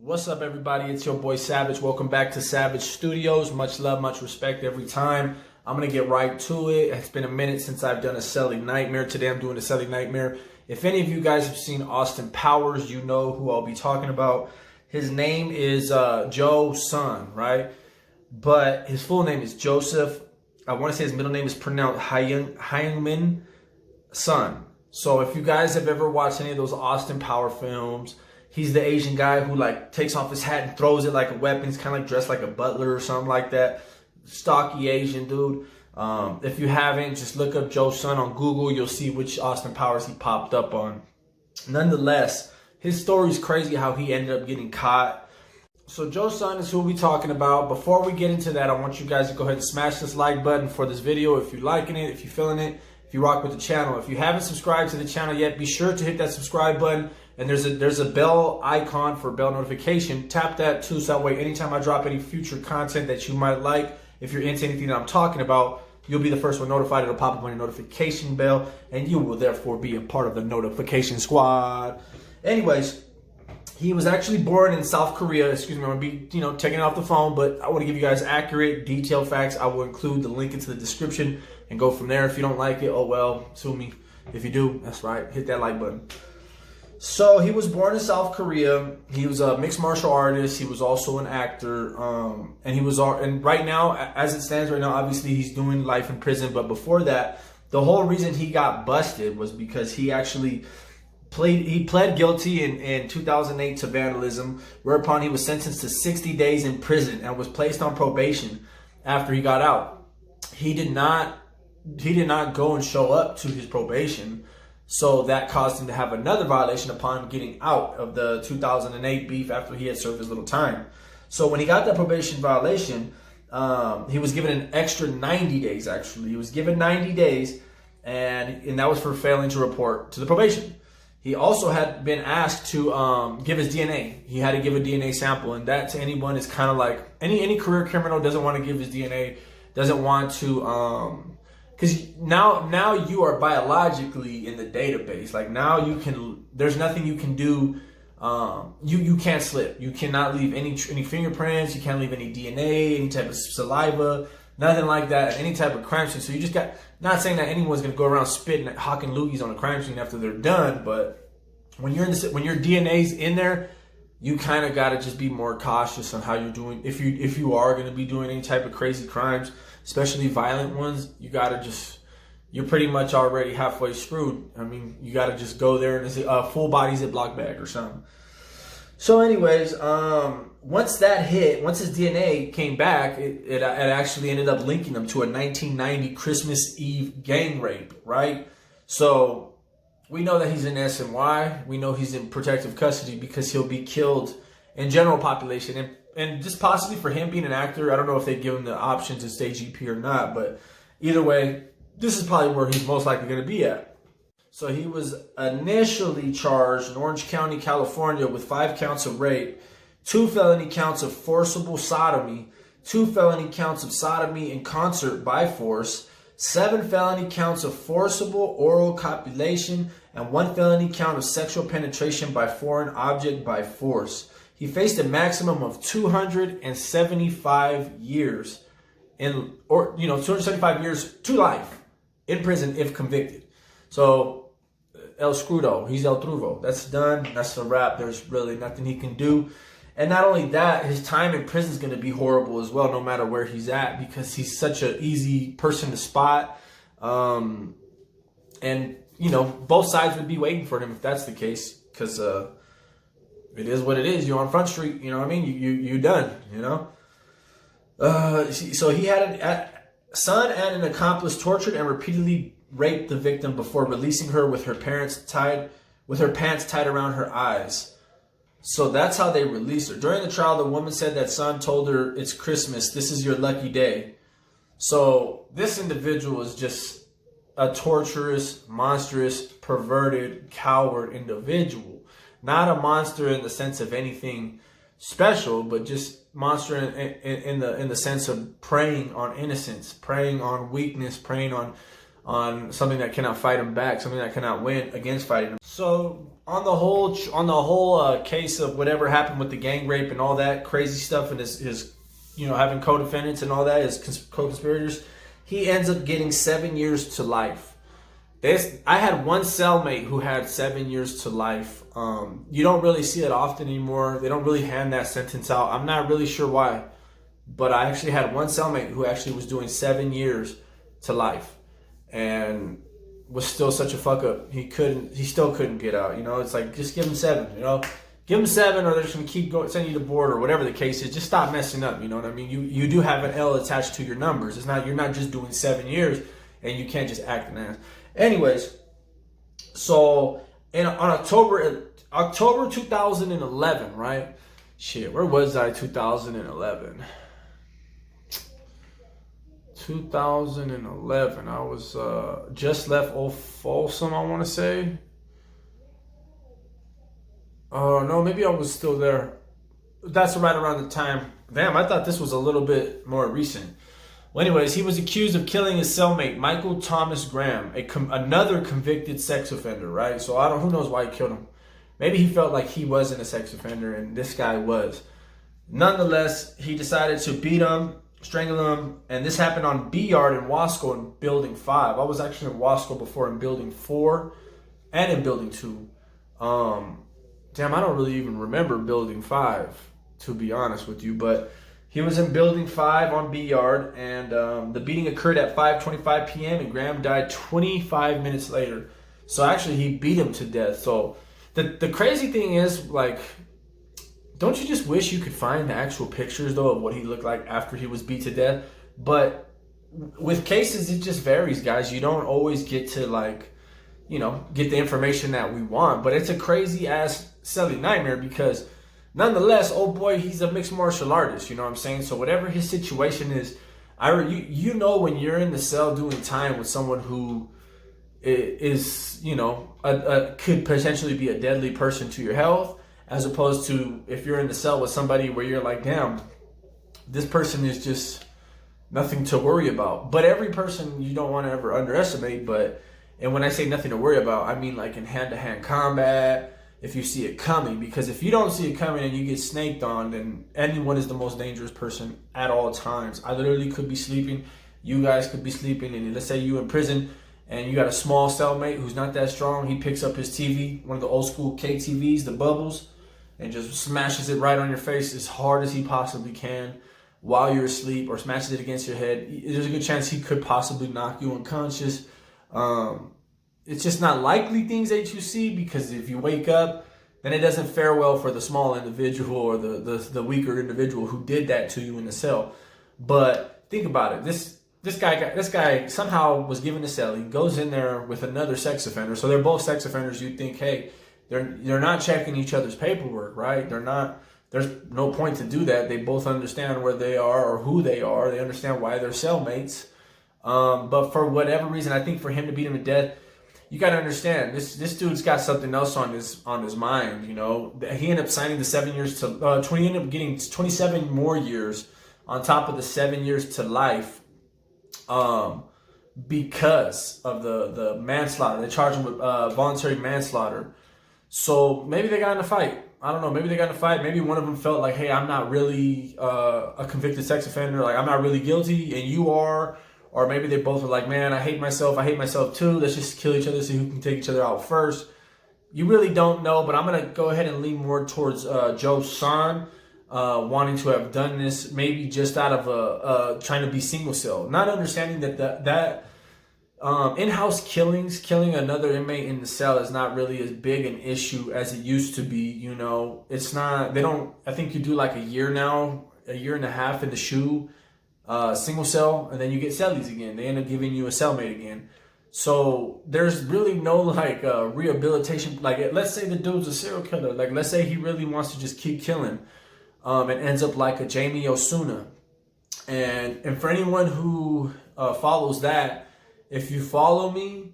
What's up, everybody? It's your boy Savage. Welcome back to Savage Studios. Much love, much respect every time. I'm going to get right to it. It's been a minute since I've done a Celly Nightmare. Today I'm doing a Celly Nightmare. If any of you guys have seen Austin Powers, you know who I'll be talking about. His name is Joe's son, right? But his full name is Joseph. I want to say his middle name is pronounced Hyungmin Son. So if you guys have ever watched any of those Austin Power films, he's the Asian guy who like takes off his hat and throws it like a weapon. He's kind of like dressed like a butler or something like that. Stocky Asian dude. If you haven't, just look up Joe's son on Google. You'll see which Austin Powers he popped up on. Nonetheless, his story's crazy how he ended up getting caught. So Joe's son is who we'll be talking about. Before we get into that, I want you guys to go ahead and smash this like button for this video if you're liking it, if you're feeling it, if you rock with the channel. If you haven't subscribed to the channel yet, be sure to hit that subscribe button. And there's a bell icon for bell notification. Tap that too, so that way anytime I drop any future content that you might like, if you're into anything that I'm talking about, you'll be the first one notified. It'll pop up on your notification bell, and you will therefore be a part of the notification squad. Anyways, he was actually born in South Korea. Excuse me, I'm gonna be taking it off the phone, but I want to give you guys accurate, detailed facts. I will include the link into the description and go from there. If you don't like it, oh well, sue me. If you do, that's right, hit that like button. So he was born in South Korea. He was a mixed martial artist. He was also an actor. And right now, as it stands right now, obviously he's doing life in prison. But before that, the whole reason he got busted was because he actually pled guilty in 2008 to vandalism, whereupon he was sentenced to 60 days in prison and was placed on probation after he got out. He did not go and show up to his probation. So that caused him to have another violation upon getting out of the 2008 beef after he had served his little time. So when he got that probation violation, he was given an extra 90 days, actually. He was given 90 days, and that was for failing to report to the probation. He also had been asked to give his DNA. He had to give a DNA sample, and that to anyone is kind of like, any career criminal doesn't want to give his DNA, doesn't want to... Because now you are biologically in the database. Like now there's nothing you can do. You can't slip. You cannot leave any fingerprints. You can't leave any DNA, any type of saliva, nothing like that, any type of crime scene. So you just got, not saying that anyone's going to go around spitting, hawking loogies on a crime scene after they're done. But when your DNA's in there, you kind of got to just be more cautious on how you're doing. If you are going to be doing any type of crazy crimes, especially violent ones, you're pretty much already halfway screwed. I mean, you got to just go there and say full body Ziploc bag or something. So anyways, once his DNA came back, it actually ended up linking him to a 1990 Christmas Eve gang rape, right? So we know that he's in SNY. We know he's in protective custody because he'll be killed in general population. And just possibly for him being an actor, I don't know if they give him the option to stay GP or not, but either way, this is probably where he's most likely going to be at. So he was initially charged in Orange County, California with 5 counts of rape, 2 felony counts of forcible sodomy, 2 felony counts of sodomy in concert by force, 7 felony counts of forcible oral copulation, and 1 felony count of sexual penetration by foreign object by force. He faced a maximum of 275 years 275 years to life in prison if convicted. So El Scrudo, he's El Truvo. That's done. That's a wrap. There's really nothing he can do. And not only that, his time in prison is going to be horrible as well, no matter where he's at, because he's such an easy person to spot. And both sides would be waiting for him if that's the case, because it is what it is. You're on Front Street, you know what I mean? You done, So he had a son and an accomplice tortured and repeatedly raped the victim before releasing her with her pants tied around her eyes. So that's how they released her. During the trial, the woman said that son told her, "It's Christmas. This is your lucky day." So this individual is just a torturous, monstrous, perverted, coward individual. Not a monster in the sense of anything special, but just monster in the sense of preying on innocence, preying on weakness, preying on something that cannot fight him back, something that cannot win against fighting him. So on the whole case of whatever happened with the gang rape and all that crazy stuff and his having co-defendants and all that, his co-conspirators, he ends up getting 7 years to life. I had one cellmate who had 7 years to life. You don't really see it often anymore. They don't really hand that sentence out. I'm not really sure why, but I actually had one cellmate who actually was doing 7 years to life, and was still such a fuck up. He still couldn't get out. It's like, just give him 7. Give him 7, or they're just gonna keep going, send you to board, or whatever the case is. Just stop messing up. You know what I mean? You do have an L attached to your numbers. You're not just doing 7 years, and you can't just act an ass. Anyways, so on October 2011, right? Shit, where was I? 2011. 2011. I was just left Folsom, I want to say. Oh no, maybe I was still there. That's right around the time. Damn, I thought this was a little bit more recent. Well, anyways, he was accused of killing his cellmate, Michael Thomas Graham, another convicted sex offender, right? So who knows why he killed him. Maybe he felt like he wasn't a sex offender and this guy was. Nonetheless, he decided to beat him, strangle him, and this happened on B Yard in Wasco in Building 5. I was actually in Wasco before, in Building 4 and in Building 2. Damn, I don't really even remember Building 5, to be honest with you, but he was in Building 5 on B Yard, and the beating occurred at 5:25 p.m. and Graham died 25 minutes later. So actually, he beat him to death. So the crazy thing is, like, don't you just wish you could find the actual pictures, though, of what he looked like after he was beat to death? But with cases, it just varies, guys. You don't always get to, like, get the information that we want. But it's a crazy-ass Celly nightmare because, nonetheless, old boy, he's a mixed martial artist, you know what I'm saying? So whatever his situation is, when you're in the cell doing time with someone who is, could potentially be a deadly person to your health, as opposed to if you're in the cell with somebody where you're like, damn, this person is just nothing to worry about. But every person you don't want to ever underestimate, and when I say nothing to worry about, I mean like in hand-to-hand combat, if you see it coming. Because if you don't see it coming and you get snaked on, then anyone is the most dangerous person at all times. I literally could be sleeping, you guys could be sleeping, and let's say you in prison and you got a small cellmate who's not that strong. He picks up his TV, one of the old school KTVs, the bubbles, and just smashes it right on your face as hard as he possibly can while you're asleep, or smashes it against your head. There's a good chance he could possibly knock you unconscious. It's just not likely things that you see, because if you wake up, then it doesn't fare well for the small individual or the weaker individual who did that to you in the cell. But think about it. This guy somehow was given a cell. He goes in there with another sex offender. So they're both sex offenders. You'd think, hey, they're not checking each other's paperwork, right? There's no point to do that. They both understand where they are or who they are. They understand why they're cellmates. But for whatever reason, I think for him to beat him to death, you got to understand, this dude's got something else on his mind. He ended up signing the 7 years to he ended up getting 27 more years on top of the 7 years to life, because of the manslaughter. They charged him with voluntary manslaughter. So maybe they got in a fight. I don't know. Maybe they got in a fight. Maybe one of them felt like, hey, I'm not really a convicted sex offender. Like, I'm not really guilty, and you are. Or maybe they both were like, man, I hate myself too. Let's just kill each other, see who can take each other out first. You really don't know, but I'm going to go ahead and lean more towards Joe's son wanting to have done this, maybe just out of trying to be single cell. Not understanding that in-house killing another inmate in the cell is not really as big an issue as it used to be. It's not, I think you do like a year and a half in the shoe. Single cell, and then you get cellies again. They end up giving you a cellmate again. So there's really no rehabilitation. Like, let's say the dude's a serial killer. Like, let's say he really wants to just keep killing, and ends up like a Jamie Osuna. And for anyone who follows that, if you follow me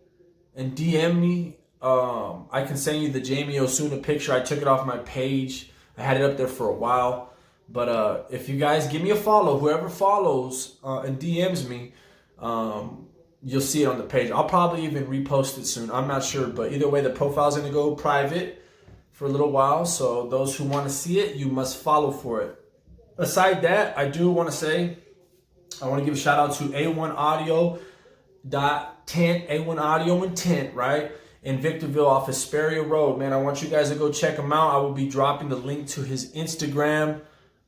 and DM me, I can send you the Jamie Osuna picture. I took it off my page. I had it up there for a while. But if you guys give me a follow, whoever follows and DMs me, you'll see it on the page. I'll probably even repost it soon. I'm not sure, but either way, the profile's gonna go private for a little while. So those who want to see it, you must follow for it. Aside that, I do want to say, I want to give a shout out to A1 Audio .tent, A1 Audio and Tent, right? In Victorville off Hesperia Road, man. I want you guys to go check him out. I will be dropping the link to his Instagram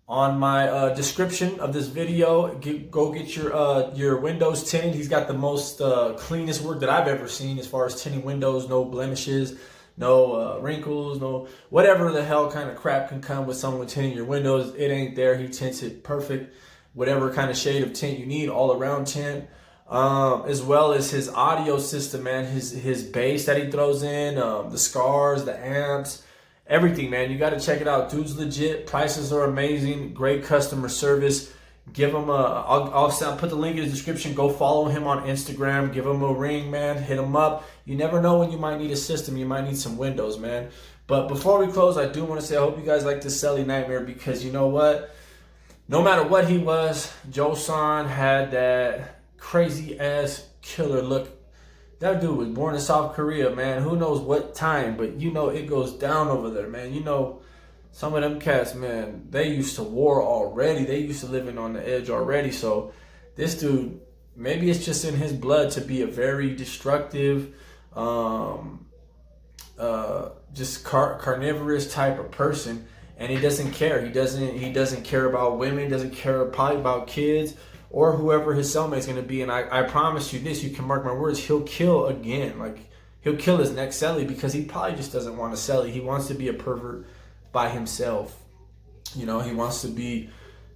on my description of this video. Go get your windows tinted. He's got the most cleanest work that I've ever seen as far as tinting windows, no blemishes, no wrinkles, no whatever the hell kind of crap can come with someone tinting your windows. It ain't there. He tints it perfect. Whatever kind of shade of tint you need, all around tint. As well as his audio system, man, his bass that he throws in, the scars, the amps, everything, man. You got to check it out. Dude's legit. Prices are amazing. Great customer service. Give him I'll put the link in the description. Go follow him on Instagram. Give him a ring, man. Hit him up. You never know when you might need a system. You might need some windows, man. But before we close, I do want to say I hope you guys like the Celly Nightmare, because you know what? No matter what he was, Joe-san had that crazy ass killer look. That dude was born in South Korea, man. Who knows what time, but you know it goes down over there, man. You know, some of them cats, man, they used to war already. They used to living on the edge already. So this dude, maybe it's just in his blood to be a very destructive, just carnivorous type of person. And he doesn't care. He doesn't care about women. Doesn't care probably about kids or whoever his cellmate's gonna be. And I promise you this, you can mark my words, he'll kill again. Like, he'll kill his next Celly, because he probably just doesn't want a Celly. He wants to be a pervert by himself. You know, he wants to be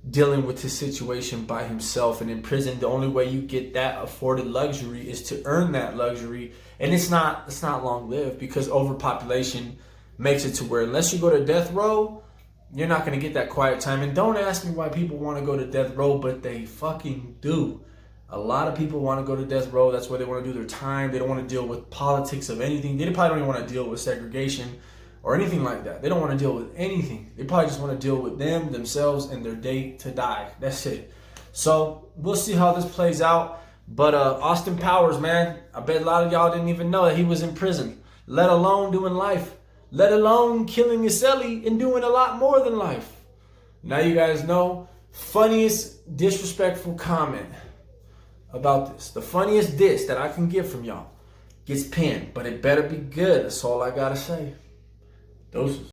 dealing with his situation by himself. And in prison, the only way you get that afforded luxury is to earn that luxury. And it's not long lived, because overpopulation makes it to where unless you go to death row, you're not going to get that quiet time. And don't ask me why people want to go to death row, but they fucking do. A lot of people want to go to death row. That's where they want to do their time. They don't want to deal with politics of anything. They probably don't even want to deal with segregation or anything like that. They don't want to deal with anything. They probably just want to deal with themselves, and their day to die. That's it. So we'll see how this plays out. But Austin Powers, man, I bet a lot of y'all didn't even know that he was in prison, let alone doing life. Let alone killing a Celly and doing a lot more than life. Now you guys know, funniest disrespectful comment about this. The funniest diss that I can get from y'all gets pinned, but it better be good. That's all I gotta say. Doses.